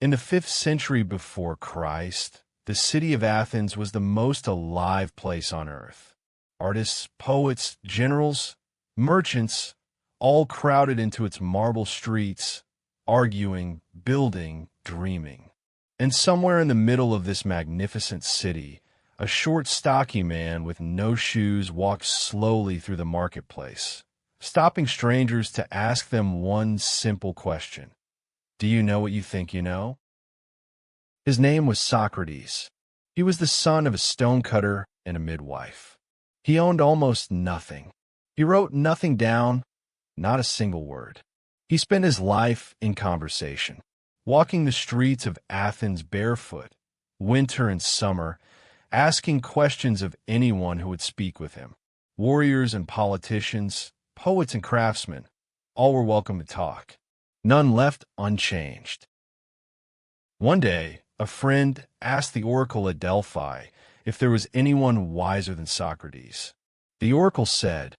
In the 5th century before Christ, the city of Athens was the most alive place on earth. Artists, poets, generals, merchants, all crowded into its marble streets, arguing, building, dreaming. And somewhere in the middle of this magnificent city, a short, stocky man with no shoes walked slowly through the marketplace, stopping strangers to ask them one simple question. Do you know what you think you know? His name was Socrates. He was the son of a stonecutter and a midwife. He owned almost nothing. He wrote nothing down, not a single word. He spent his life in conversation, walking the streets of Athens barefoot, winter and summer, asking questions of anyone who would speak with him. Warriors and politicians, poets and craftsmen, all were welcome to talk. None left unchanged. One day, a friend asked the oracle at Delphi if there was anyone wiser than Socrates. The oracle said,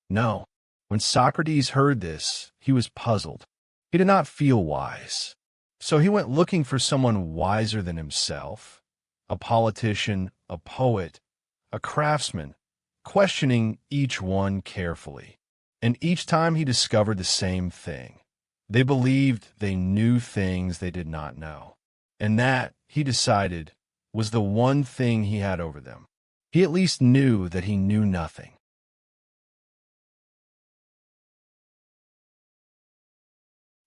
no. When Socrates heard this, he was puzzled. He did not feel wise. So he went looking for someone wiser than himself, a politician, a poet, a craftsman, questioning each one carefully. And each time he discovered the same thing. They believed they knew things they did not know. And that, he decided, was the one thing he had over them. He at least knew that he knew nothing.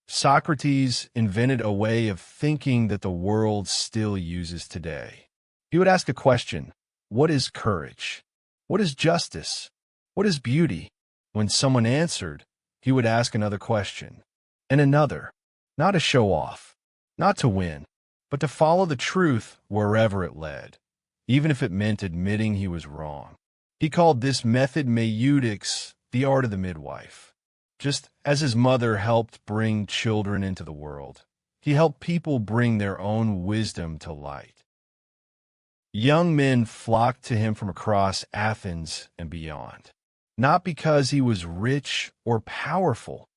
Socrates invented a way of thinking that the world still uses today. He would ask a question, what is courage? What is justice? What is beauty? When someone answered, he would ask another question, and another, not to show off, not to win, but to follow the truth wherever it led, even if it meant admitting he was wrong. He called this method maeutics, the art of the midwife. Just as his mother helped bring children into the world, he helped people bring their own wisdom to light. Young men flocked to him from across Athens and beyond, not because he was rich or powerful.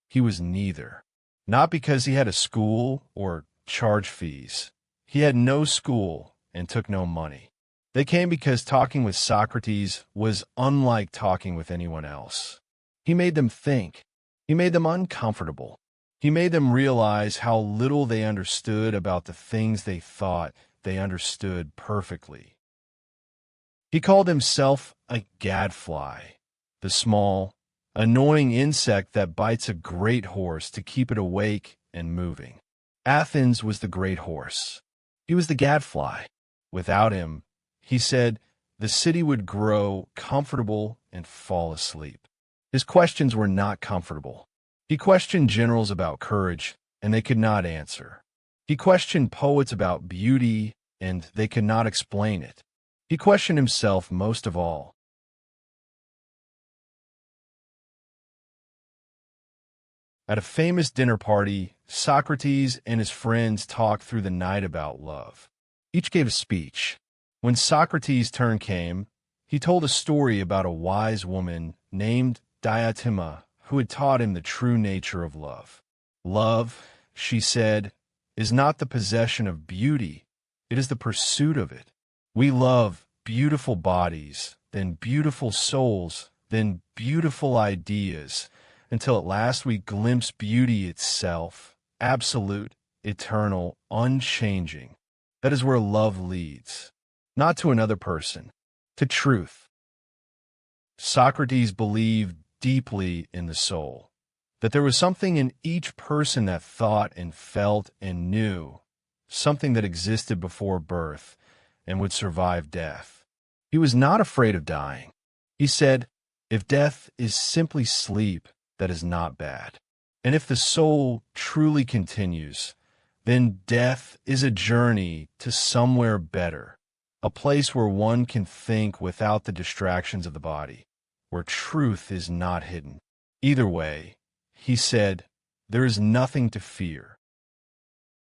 He was neither. Not because he had a school or charged fees. He had no school and took no money. They came because talking with Socrates was unlike talking with anyone else. He made them think. He made them uncomfortable. He made them realize how little they understood about the things they thought they understood perfectly. He called himself a gadfly, the small, annoying insect that bites a great horse to keep it awake and moving. Athens was the great horse. He was the gadfly. Without him, he said, the city would grow comfortable and fall asleep. His questions were not comfortable. He questioned generals about courage, and they could not answer. He questioned poets about beauty, and they could not explain it. He questioned himself most of all. At a famous dinner party, Socrates and his friends talked through the night about love. Each gave a speech. When Socrates' turn came, he told a story about a wise woman named Diotima who had taught him the true nature of love. Love, she said, is not the possession of beauty, it is the pursuit of it. We love beautiful bodies, then beautiful souls, then beautiful ideas, until at last we glimpse beauty itself, absolute, eternal, unchanging. That is where love leads, not to another person, to truth. Socrates believed deeply in the soul, that there was something in each person that thought and felt and knew, something that existed before birth and would survive death. He was not afraid of dying. He said, if death is simply sleep, that is not bad. And if the soul truly continues, then death is a journey to somewhere better, a place where one can think without the distractions of the body, where truth is not hidden. Either way, he said, there is nothing to fear.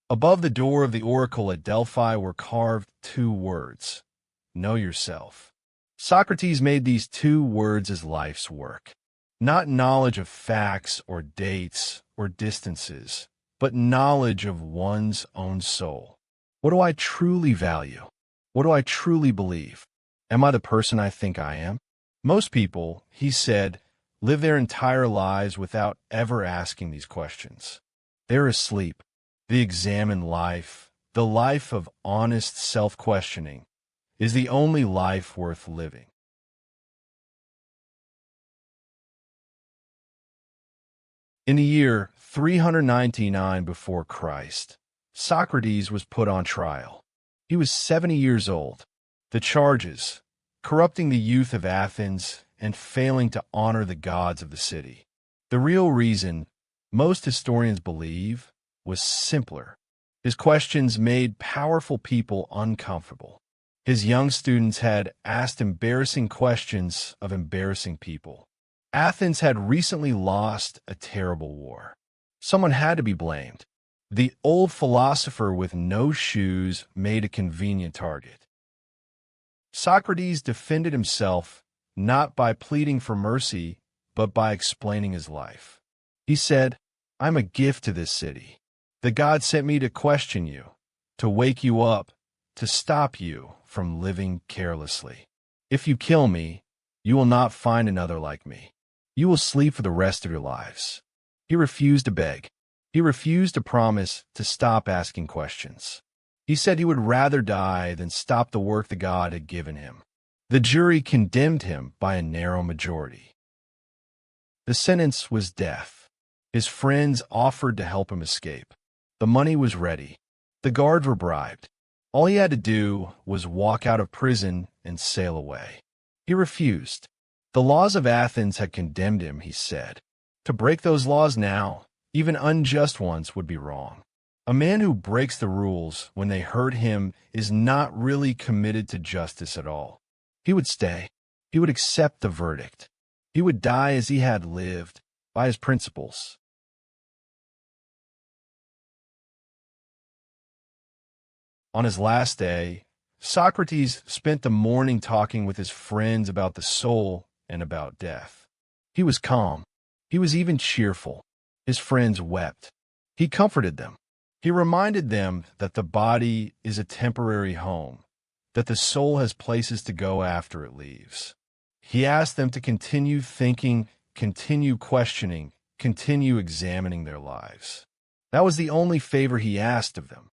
Above the door of the oracle at Delphi were carved 2 words, know yourself. Socrates made these 2 words his life's work. Not knowledge of facts or dates or distances, but knowledge of one's own soul. What do I truly value? What do I truly believe? Am I the person I think I am? Most people, he said, live their entire lives without ever asking these questions. They're asleep. The examined life, the life of honest self-questioning, is the only life worth living. In the year 399 before Christ, Socrates was put on trial. He was 70 years old. The charges: corrupting the youth of Athens and failing to honor the gods of the city. The real reason, most historians believe, was simpler. His questions made powerful people uncomfortable. His young students had asked embarrassing questions of embarrassing people. Athens had recently lost a terrible war. Someone had to be blamed. The old philosopher with no shoes made a convenient target. Socrates defended himself not by pleading for mercy, but by explaining his life. He said, "I'm a gift to this city. The God sent me to question you, to wake you up, to stop you from living carelessly. If you kill me, you will not find another like me. You will sleep for the rest of your lives." He refused to beg. He refused to promise to stop asking questions. He said he would rather die than stop the work the God had given him. The jury condemned him by a narrow majority. The sentence was death. His friends offered to help him escape. The money was ready. The guards were bribed. All he had to do was walk out of prison and sail away. He refused. The laws of Athens had condemned him, he said. To break those laws now, even unjust ones, would be wrong. A man who breaks the rules when they hurt him is not really committed to justice at all. He would stay. He would accept the verdict. He would die as he had lived, by his principles. On his last day, Socrates spent the morning talking with his friends about the soul and about death. He was calm. He was even cheerful. His friends wept. He comforted them. He reminded them that the body is a temporary home, that the soul has places to go after it leaves. He asked them to continue thinking, continue questioning, continue examining their lives. That was the only favor he asked of them.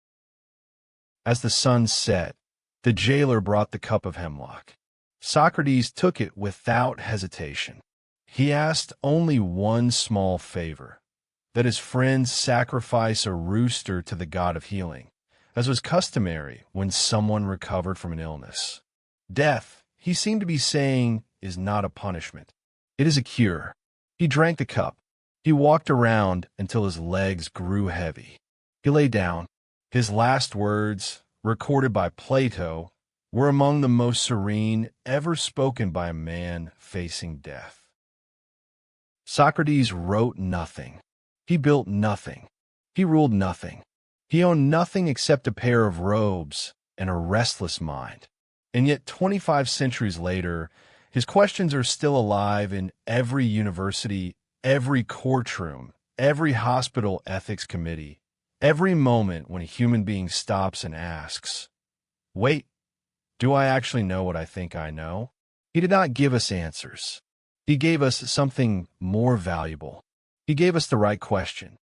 As the sun set, the jailer brought the cup of hemlock. Socrates took it without hesitation. He asked only one small favor, that his friends sacrifice a rooster to the god of healing, as was customary when someone recovered from an illness. Death, he seemed to be saying, is not a punishment. It is a cure. He drank the cup. He walked around until his legs grew heavy. He lay down. His last words, recorded by Plato, were among the most serene ever spoken by a man facing death. Socrates wrote nothing. He built nothing. He ruled nothing. He owned nothing except a pair of robes and a restless mind. And yet 25 centuries later, his questions are still alive in every university, every courtroom, every hospital ethics committee, every moment when a human being stops and asks, "Wait, do I actually know what I think I know?" He did not give us answers. He gave us something more valuable. He gave us the right question.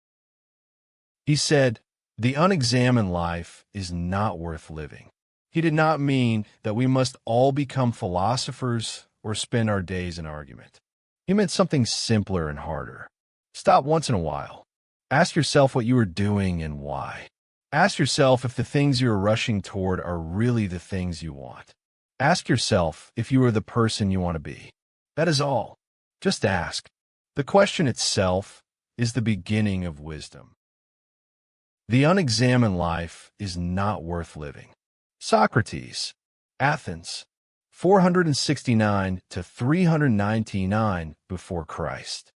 He said, "The unexamined life is not worth living." He did not mean that we must all become philosophers or spend our days in argument. He meant something simpler and harder. Stop once in a while. Ask yourself what you are doing and why. Ask yourself if the things you are rushing toward are really the things you want. Ask yourself if you are the person you want to be. That is all. Just ask. The question itself is the beginning of wisdom. The unexamined life is not worth living. Socrates, Athens, 469 to 399 before Christ.